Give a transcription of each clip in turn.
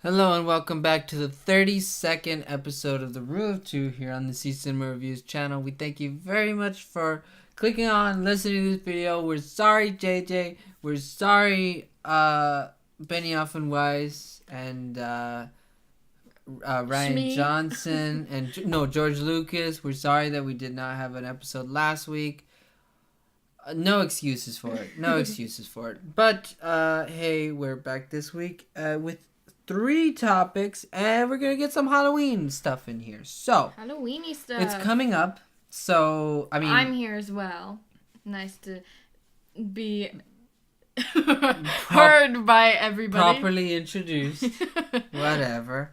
Hello and welcome back to the 32nd episode of the Rule of Two here on the Xxxii Cinema Reviews channel. We thank you very much for clicking on, listening to this video. We're sorry, JJ. We're sorry, Benioff and Weiss and Ryan Shmee. Johnson and George Lucas. We're sorry that we did not have an episode last week. No excuses for it. No excuses for it. But hey, we're back this week with 3 topics, and we're gonna get some Halloween stuff in here. So Halloweeny stuff. it's coming up. So I mean, I'm here as well. Nice to be heard by everybody. properly introduced. Whatever.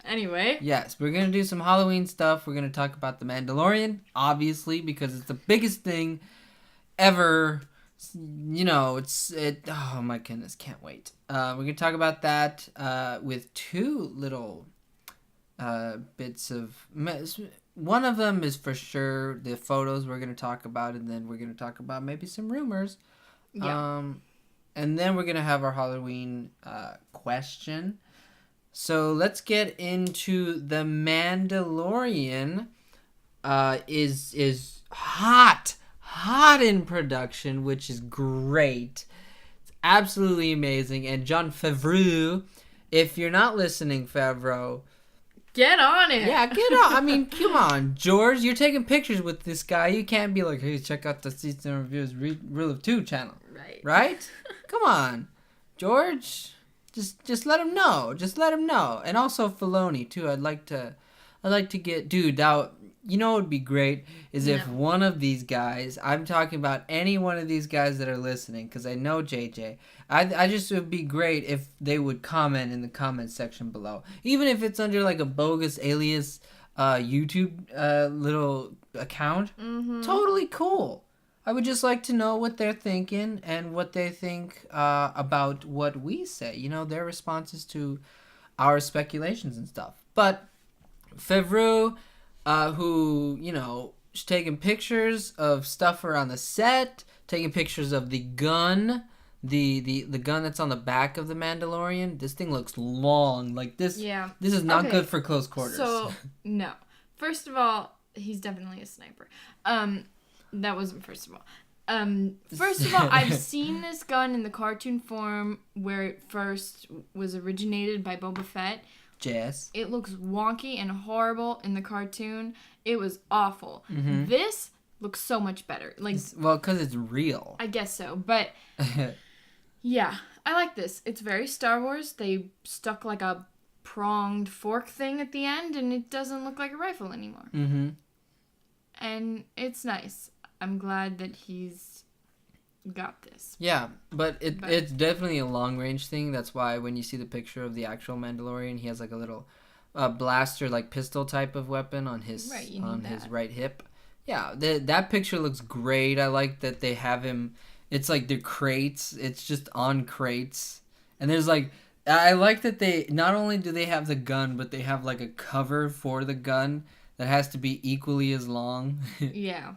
Anyway. Yes, we're gonna do some Halloween stuff. We're gonna talk about the Mandalorian, obviously, because it's the biggest thing ever. You know, oh my goodness, can't wait. We're gonna talk about that with 2 little bits of one of them is for sure the photos we're gonna talk about, and then we're gonna talk about maybe some rumors. Yeah. And then we're gonna have our Halloween question. So let's get into the Mandalorian. Is hot in production, which is great. It's absolutely amazing. And Jon Favreau, if you're not listening, Favreau, get on it. yeah, get on. I mean, come on, George, you're taking pictures with this guy. You can't be like, hey, check out the Season Reviews Rule of Two channel, right? Come on, George, just let him know. Just let him know. And also Filoni too. I'd like to get, dude, out. You know what would be great is if one of these guys, I'm talking about any one of these guys that are listening, because I know JJ, I just would be great if they would comment in the comment section below. Even if it's under like a bogus alias YouTube little account. Mm-hmm. Totally cool. I would just like to know what they're thinking and what they think about what we say. You know, their responses to our speculations and stuff. But Favreau, who, you know, is taking pictures of stuff around the set, taking pictures of the gun, the gun that's on the back of the Mandalorian. This thing looks long. Like this. Yeah. This is not good for close quarters. So no. First of all, he's definitely a sniper. That wasn't first of all. First of all, I've seen this gun in the cartoon form where it first was originated by Boba Fett. Yes. It looks wonky and horrible in the cartoon. It was awful. Mm-hmm. This looks so much better. Like, well, because it's real. I guess so. But, yeah, I like this. It's very Star Wars. They stuck like a pronged fork thing at the end, and it doesn't look like a rifle anymore. Mm-hmm. And it's nice. I'm glad that he's got this. Yeah, but it's definitely a long-range thing. That's why when you see the picture of the actual Mandalorian, he has like a little blaster, like pistol type of weapon on his his right hip. Yeah, that picture looks great. I like that they have him. It's like they're crates. It's just on crates, and there's like I like that they not only do they have the gun, but they have like a cover for the gun that has to be equally as long. Yeah.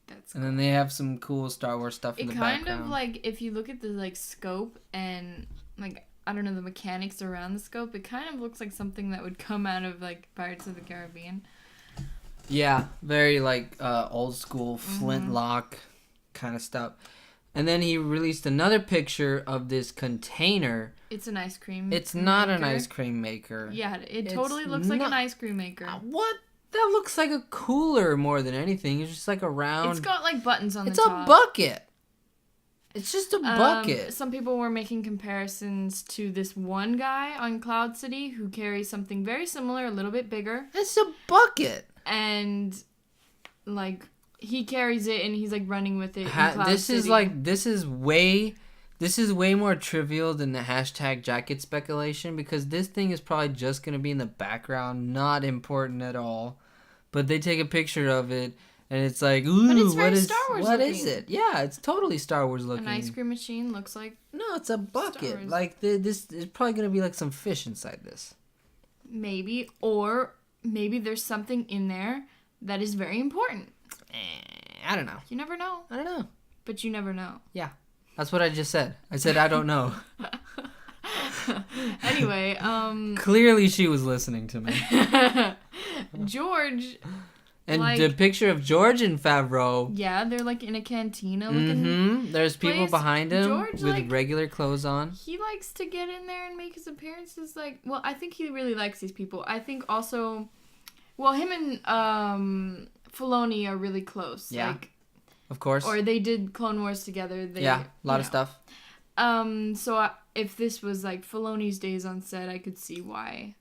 That's cool. And then they have some cool Star Wars stuff in the background. It kind of like, if you look at the like scope and like, I don't know, the mechanics around the scope, it kind of looks like something that would come out of like Pirates of the Caribbean. Yeah, very like old school flintlock kind of stuff. And then he released another picture of this container. It's an ice cream It's not an ice cream maker. Yeah, it totally looks like an ice cream maker. What? That looks like a cooler more than anything. It's just like a round... It's got like buttons on the top. It's a bucket. It's just a bucket. Some people were making comparisons to this one guy on Cloud City who carries something very similar, a little bit bigger. It's a bucket. And like he carries it and he's like running with it in Cloud City. This is way more trivial than the hashtag jacket speculation, because this thing is probably just going to be in the background, not important at all. But they take a picture of it, and it's like, ooh, but it's very Star Wars looking. Is it? Yeah, it's totally Star Wars looking. An ice cream machine looks like... No, it's a bucket. Like, this is probably going to be like some fish inside this. Maybe. Or maybe there's something in there that is very important. I don't know. You never know. I don't know. But you never know. Yeah. That's what I just said. I said I don't know. Anyway, Clearly she was listening to me. George. And the picture of George and Favreau. Yeah, they're like in a cantina looking. There's people place. behind him George, with regular clothes on. He likes to get in there and make his appearances. Well, I think he really likes these people. I think also, him and Filoni are really close. Yeah. Of course. Or they did Clone Wars together. A lot of stuff. So if this was like Filoni's days on set, I could see why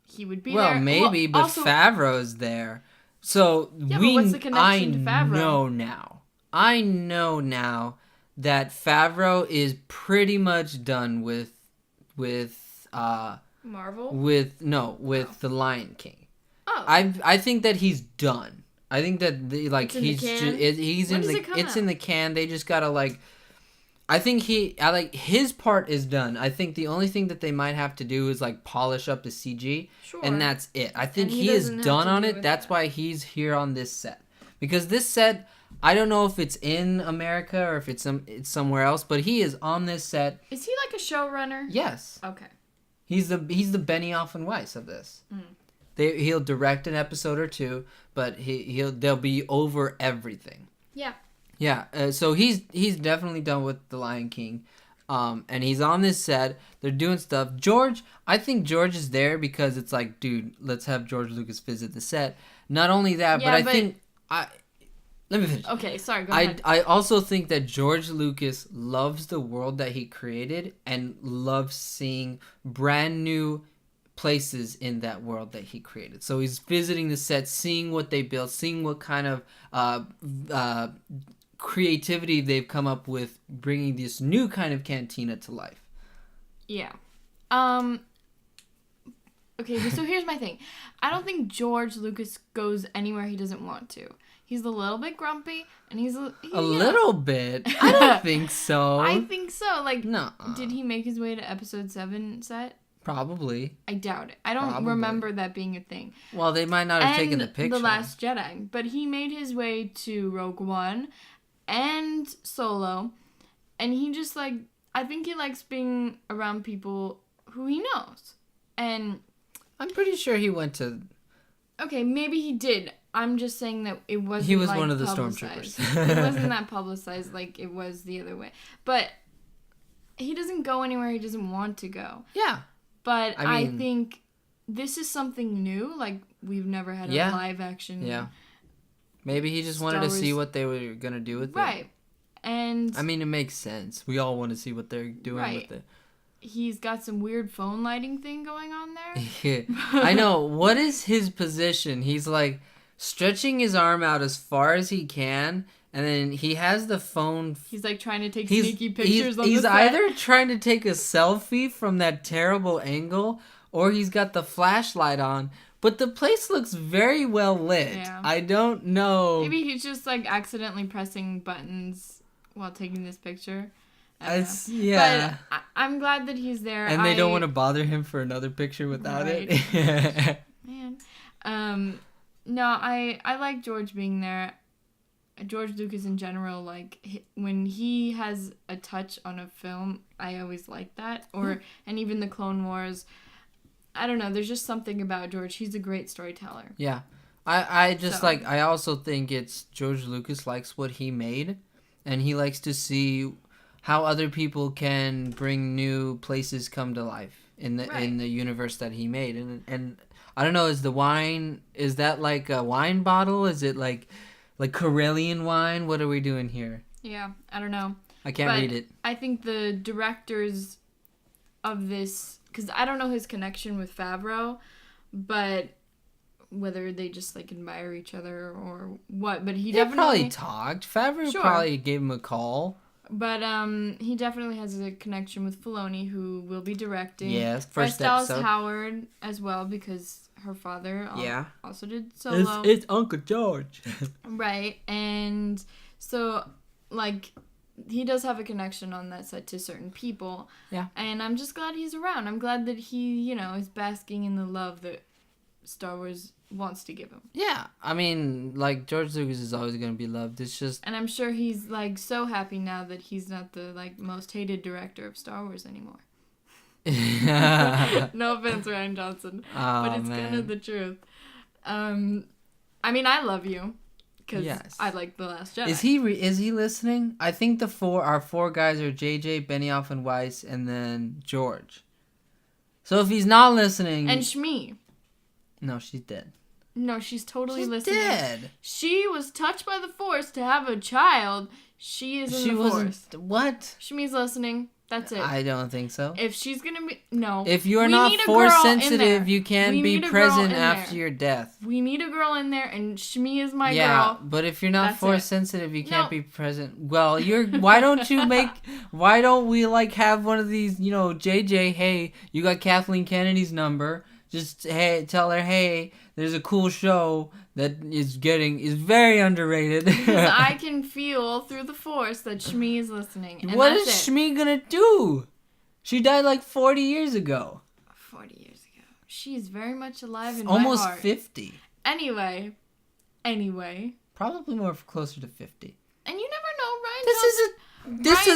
he would be there. Well, maybe, but also, Favreau's there. So but what's the connection to Favreau? I know now that Favreau is pretty much done with Marvel? With The Lion King. Oh. I think that he's done. I think that it's in the can. They just gotta I think his part is done. I think the only thing that they might have to do is polish up the CG, and that's it. I think he is done on it. That's why he's here on this set, because this set, I don't know if it's in America or if it's somewhere else, but he is on this set. Is he like a showrunner? Yes. Okay. He's the Benioff and Weiss of this. He'll direct an episode or two, but they'll be over everything. Yeah. Yeah, so he's definitely done with The Lion King, and he's on this set. They're doing stuff. I think George is there because it's dude, let's have George Lucas visit the set. Not only that, but let me finish. Okay, sorry, go ahead. I also think that George Lucas loves the world that he created and loves seeing brand new places in that world that he created. So he's visiting the set, seeing what they built, seeing what kind of creativity they've come up with, bringing this new kind of cantina to life. Yeah. Okay, so here's my thing. I don't think George Lucas goes anywhere he doesn't want to. He's a little bit grumpy, and he's a little bit. I don't think so. I think so. No. Did he make his way to Episode 7 set? Probably. I doubt it. I don't remember that being a thing. Well, they might not have taken the picture. The Last Jedi, but he made his way to Rogue One and Solo, and he just I think he likes being around people who he knows. And I'm pretty sure he went to... Okay, maybe he did. I'm just saying that it wasn't. He was one of the stormtroopers. It wasn't that publicized like it was the other way. But he doesn't go anywhere he doesn't want to go. Yeah. But I think this is something new. We've never had a live action. Yeah. Maybe he just wanted to see what they were going to do with it. Right. And... it makes sense. We all want to see what they're doing with it. He's got some weird phone lighting thing going on there. Yeah. I know. What is his position? He's stretching his arm out as far as he can, and then he has the phone. He's trying to take sneaky pictures on the set. He's either trying to take a selfie from that terrible angle, or he's got the flashlight on. But the place looks very well lit. Yeah. I don't know. Maybe he's just accidentally pressing buttons while taking this picture. Yeah. But I'm glad that he's there. And they don't want to bother him for another picture without it. Man. No, I like George being there. George Lucas in general, when he has a touch on a film, I always like that. And even the Clone Wars, I don't know, there's just something about George. He's a great storyteller. Yeah. I also think it's George Lucas likes what he made, and he likes to see how other people can bring new places come to life in the universe that he made. And I don't know, is that like a wine bottle? Is it like Karelian wine? What are we doing here? Yeah, I don't know. I can't read it. I think the directors of this, because I don't know his connection with Favreau, but whether they just admire each other or what, but he definitely probably talked. Favreau probably gave him a call. But he definitely has a connection with Filoni, who will be directing. Yes, first Bryce episode. Dallas Howard as well, because her father also did Solo. It's Uncle George. Right, and so he does have a connection on that set to certain people. Yeah. And I'm just glad he's around. I'm glad that he, is basking in the love that Star Wars wants to give him. Yeah. George Lucas is always going to be loved. It's just... And I'm sure he's, so happy now that he's not the, most hated director of Star Wars anymore. No offense, Ryan Johnson, but it's kind of the truth. I mean, I love you because I like The Last Jedi. Is he listening? I think our four guys are JJ, Benioff, and Weiss, and then George. So if he's not listening, and Shmi. No, she's dead. No, she's totally she's listening. Dead. She was touched by the Force to have a child. She is in the Force. What? Shmi's listening. That's it. I don't think so. If she's gonna be if you're not Force sensitive, you can't be present after your death. We need a girl in there, and Shmi is my girl. Yeah, but if you're not Force sensitive, you can't be present. Well, why don't we like have one of these? JJ, hey, you got Kathleen Kennedy's number. Just tell her, hey, there's a cool show that is very underrated. Because I can feel through the Force that Shmi is listening. And what is Shmi gonna do? She died like 40 years ago. 40 years ago. She's very much alive in my heart. Almost 50. Anyway. Probably more closer to 50. And you never know, Ryan This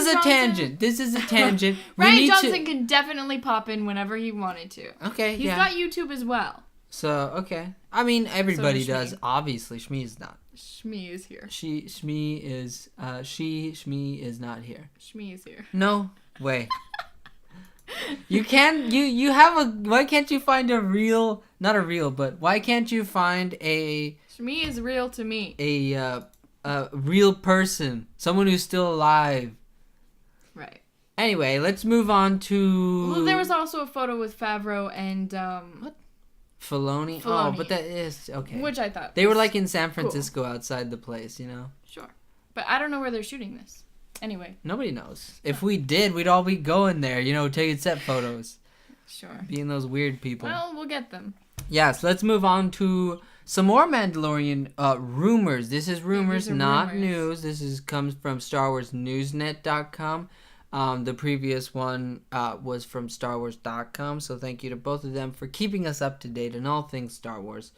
is a tangent. Ryan Johnson can definitely pop in whenever he wanted to. Okay, He's got YouTube as well. So, okay. I mean, everybody does. Obviously, Shmi is not. Shmi is here. Shmi is not here. Shmi is here. No way. Why can't you find why can't you find a... Shmi is real to me. A real person. Someone who's still alive. Right. Anyway, let's move on to... Well, there was also a photo with Favreau and... What? Filoni? Oh, but that is... Okay. Which I thought... They were like in San Francisco outside the place, Sure. But I don't know where they're shooting this. Anyway. Nobody knows. If we did, we'd all be going there, taking set photos. Sure. Being those weird people. Well, we'll get them. Yes, let's move on to some more Mandalorian rumors. This is rumors, not news. This comes from StarWarsNewsNet.com. The previous one was from StarWars.com, so thank you to both of them for keeping us up to date on all things Star Wars.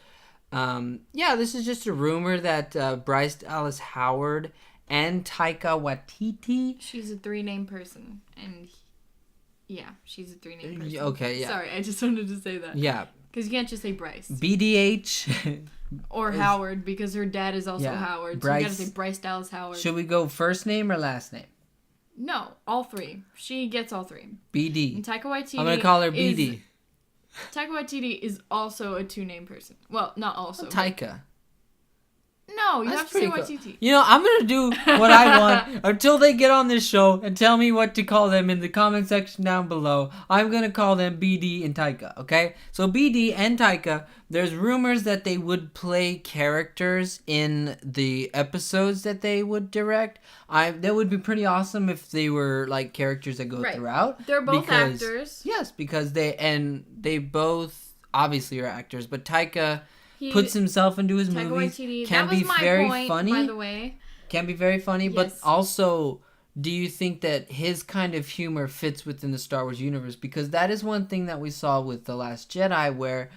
This is just a rumor that Bryce Dallas Howard and Taika Waititi... She's a three-name person, and... she's a three-name person. Okay, yeah. Sorry, I just wanted to say that. Yeah. Because you can't just say Bryce. BDH... or Howard, because her dad is also Howard. So you gotta say Bryce Dallas Howard. Should we go first name or last name? No, all three. She gets all three. BD. And Taika Waititi... I'm gonna call her BD. Taika Waititi is also a two-name person. Well, not also. Taika. No, you have to say Waititi. I'm going to do what I want until they get on this show and tell me what to call them in the comment section down below. I'm going to call them BD and Taika, okay? So BD and Taika, there's rumors that they would play characters in the episodes that they would direct. That would be pretty awesome if they were like characters that go throughout. They're both actors. Yes, because they both obviously are actors, but Taika... puts himself into his movies. Can be very funny, by the way. Can be very funny, but also, do you think that his kind of humor fits within the Star Wars universe? Because that is one thing that we saw with The Last Jedi, where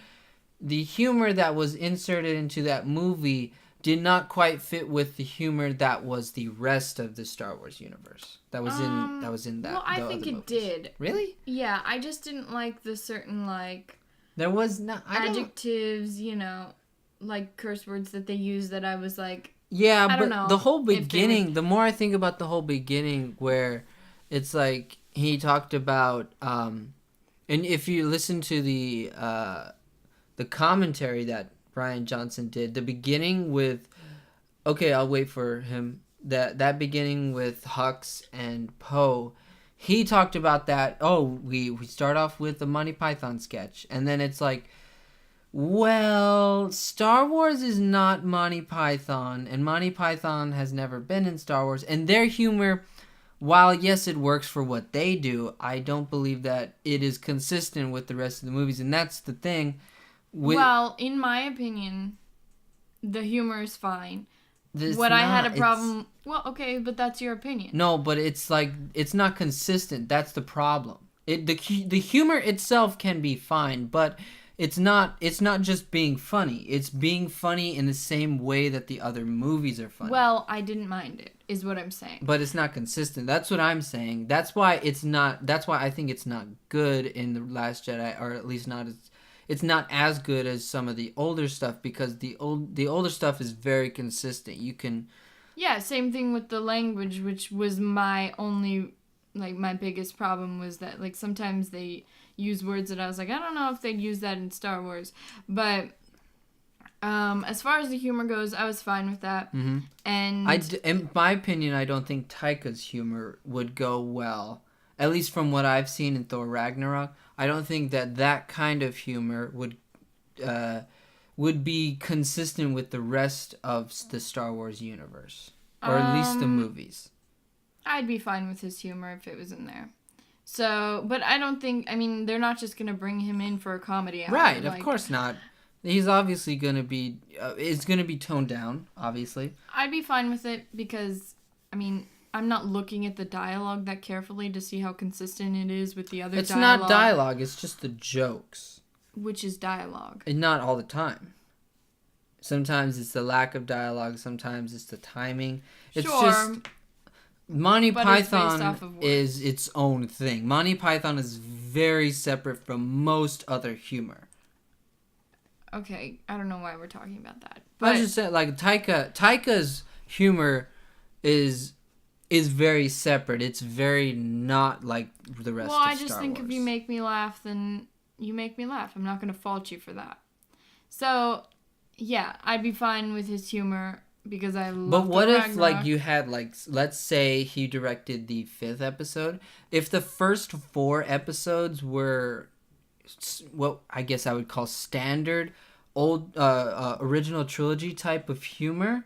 the humor that was inserted into that movie did not quite fit with the humor that was the rest of the Star Wars universe. That was in that. Well, I think it did. Really? Yeah, I just didn't like the certain There was not adjectives, like curse words that they use that I was like, yeah, I don't but know the whole beginning, the more I think about the whole beginning where it's like he talked about and if you listen to the commentary that Ryan Johnson did, the beginning with I'll wait for him, that beginning with Hux and Poe, he talked about that. We start off with the Monty Python sketch, and then it's like, well, Star Wars is not Monty Python, and Monty Python has never been in Star Wars, and their humor, while yes, it works for what they do, I don't believe that it is consistent with the rest of the movies, and that's the thing. Well, in my opinion, the humor is fine. I had a problem... Well, okay, but that's your opinion. No, but it's like, it's not consistent. That's the problem. The humor itself can be fine, but it's not just being funny. It's being funny in the same way that the other movies are funny. Well, I didn't mind it, is what I'm saying. But it's not consistent. That's what I'm saying. That's why I think it's not good in The Last Jedi, or at least it's not as good as some of the older stuff, because the older stuff is very consistent. You can... Yeah, same thing with the language, which was my only, like, my biggest problem was that, like, sometimes they use words that I was like, I don't know if they'd use that in Star Wars. But as far as the humor goes, I was fine with that. Mm-hmm. And in my opinion, I don't think Taika's humor would go well. At least from what I've seen in Thor Ragnarok, I don't think that kind of humor would be consistent with the rest of the Star Wars universe, or at least the movies. I'd be fine with his humor if it was in there. So, but I don't think, I mean, they're not just going to bring him in for a comedy hour. Right, of course not. He's obviously going to be, it's going to be toned down, obviously. I'd be fine with it because, I mean, I'm not looking at the dialogue that carefully to see how consistent it is with the other dialogue. It's not dialogue, it's just the jokes. Which is dialogue. And not all the time. Sometimes it's the lack of dialogue, sometimes it's the timing. It's just... Monty Python is its own thing. Monty Python is very separate from most other humor. Okay, I don't know why we're talking about that. But I just said, like, Taika's humor is very separate. It's very not like the rest of Star Wars. Well, I just think if you make me laugh, then you make me laugh. I'm not going to fault you for that. So, yeah, I'd be fine with his humor. Because I love. But what if, like, you had, like, let's say he directed the 5th episode. If the first 4 episodes were what I guess I would call standard old original trilogy type of humor,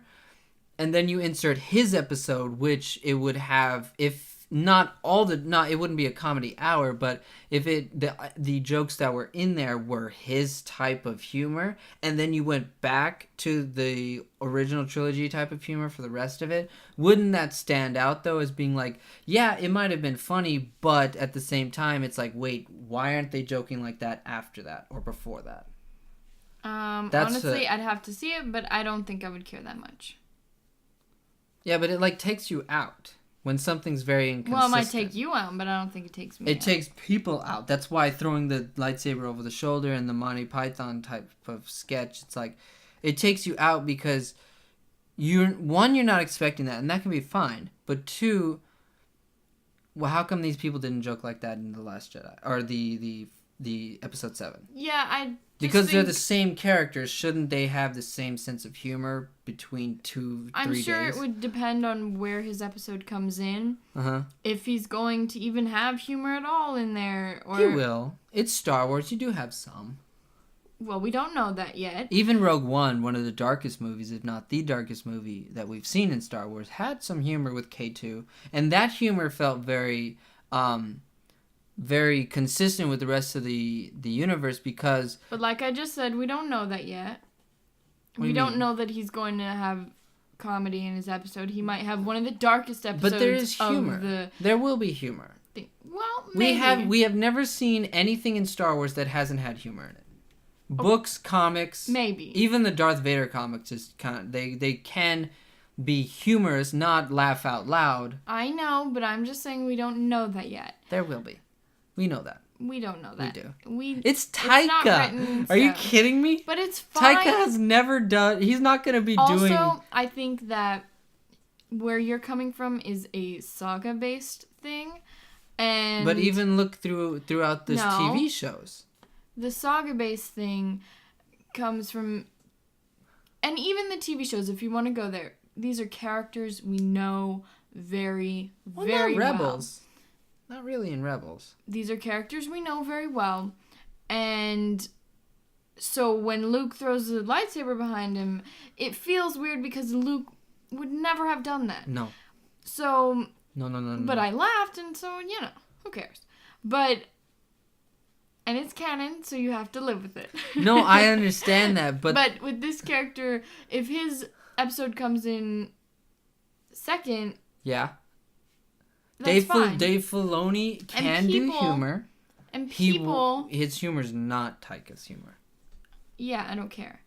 and then you insert his episode, which it would have, if not all it wouldn't be a comedy hour, but if the jokes that were in there were his type of humor, and then you went back to the original trilogy type of humor for the rest of it, wouldn't that stand out though as being like, yeah, it might have been funny, but at the same time it's like, wait, why aren't they joking like that after that or before that? Honestly, I'd have to see it, but I don't think I would care that much. Yeah, but it, like, takes you out. When something's very inconsistent. Well, it might take you out, but I don't think it takes me out. It takes people out. That's why throwing the lightsaber over the shoulder and the Monty Python type of sketch, it's like, it takes you out because you're not expecting that, and that can be fine. But 2, well, how come these people didn't joke like that in The Last Jedi? Or the episode 7? Yeah, because they're the same characters, shouldn't they have the same sense of humor between 2-3 days? I'm sure it would depend on where his episode comes in. Uh-huh. If he's going to even have humor at all in there. Or... He will. It's Star Wars. You do have some. Well, we don't know that yet. Even Rogue One, one of the darkest movies, if not the darkest movie that we've seen in Star Wars, had some humor with K2. And that humor felt very consistent with the rest of the universe because... But like I just said, we don't know that yet. We don't know that he's going to have comedy in his episode. He might have one of the darkest episodes. But there is humor. There will be humor. Well, maybe. We have never seen anything in Star Wars that hasn't had humor in it. Books, comics... Maybe. Even the Darth Vader comics is kind of... They can be humorous, not laugh out loud. I know, but I'm just saying we don't know that yet. There will be. We know that. We don't know that. We do. It's Taika. Are you kidding me? But it's fine. Taika has never done... He's not going to be doing... Also, I think that where you're coming from is a saga-based thing. And but even look throughout this TV shows. The saga-based thing comes from... And even the TV shows, if you want to go there, these are characters we know very well. Not Rebels. Not really in Rebels. These are characters we know very well. And so when Luke throws the lightsaber behind him, it feels weird because Luke would never have done that. No. So... No. But I laughed, and so, who cares? But... And it's canon, so you have to live with it. No, I understand that, but... But with this character, if his episode comes in second... Yeah. That's fine. Dave Filoni can do humor. And people... His humor's not Taika's humor. yeah, I don't care.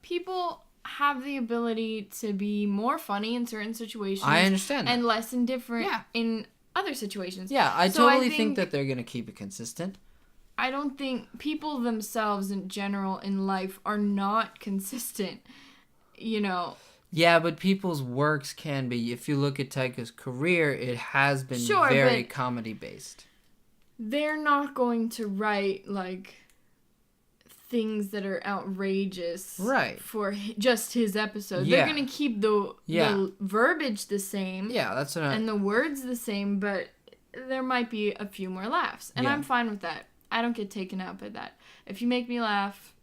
People have the ability to be more funny in certain situations. I understand that. And less indifferent in other situations. Yeah, I totally think that they're going to keep it consistent. I don't think people themselves in general in life are not consistent, you know. Yeah, but people's works can be. If you look at Taika's career, it has been very comedy-based. They're not going to write, like, things that are outrageous for just his episode. Yeah. They're going to keep the verbiage the same. Yeah, that's what and the words the same, but there might be a few more laughs. And I'm fine with that. I don't get taken out by that. If you make me laugh,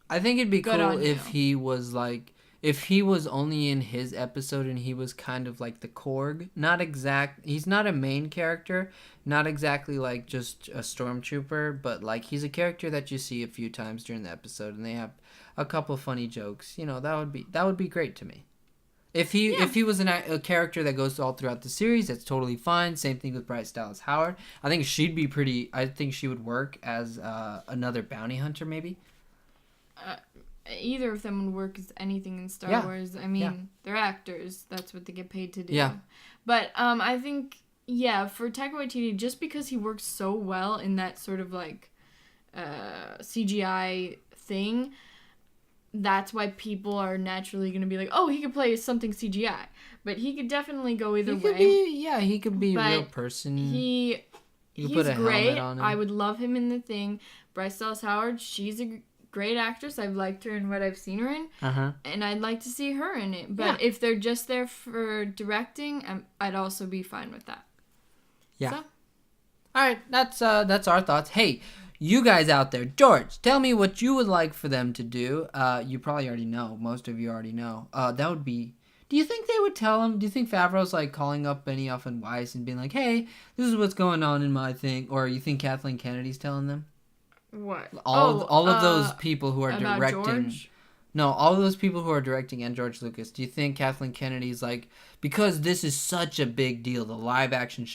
I think it'd be cool if he was like, if he was only in his episode and he was kind of like the Korg. He's not a main character, not exactly like just a stormtrooper, but like he's a character that you see a few times during the episode and they have a couple funny jokes. You know, that would be great to me. If he was a character that goes all throughout the series, that's totally fine. Same thing with Bryce Dallas Howard. I think she would work as another bounty hunter maybe. Either of them would work as anything in Star Wars. I mean, they're actors. That's what they get paid to do. Yeah. But I think, for Taika Waititi, just because he works so well in that sort of like CGI thing, that's why people are naturally going to be like, oh, he could play something CGI. But he could definitely go either way. He could be a real person. He's great. I would love him in the thing. Bryce Dallas Howard, she's a great actress. I've liked her in what I've seen her in. And I'd like to see her in it. But if they're just there for directing, I'd also be fine with that. Yeah. So. All right, that's our thoughts. Hey, you guys out there, George, tell me what you would like for them to do. You probably already know. Most of you already know. That would be... Do you think they would tell him? Do you think Favreau's like calling up Benioff and Weiss and being like, hey, this is what's going on in my thing? Or you think Kathleen Kennedy's telling them? What? All of those people who are about directing... George? No, all of those people who are directing and George Lucas, do you think Kathleen Kennedy's like, because this is such a big deal, the live action show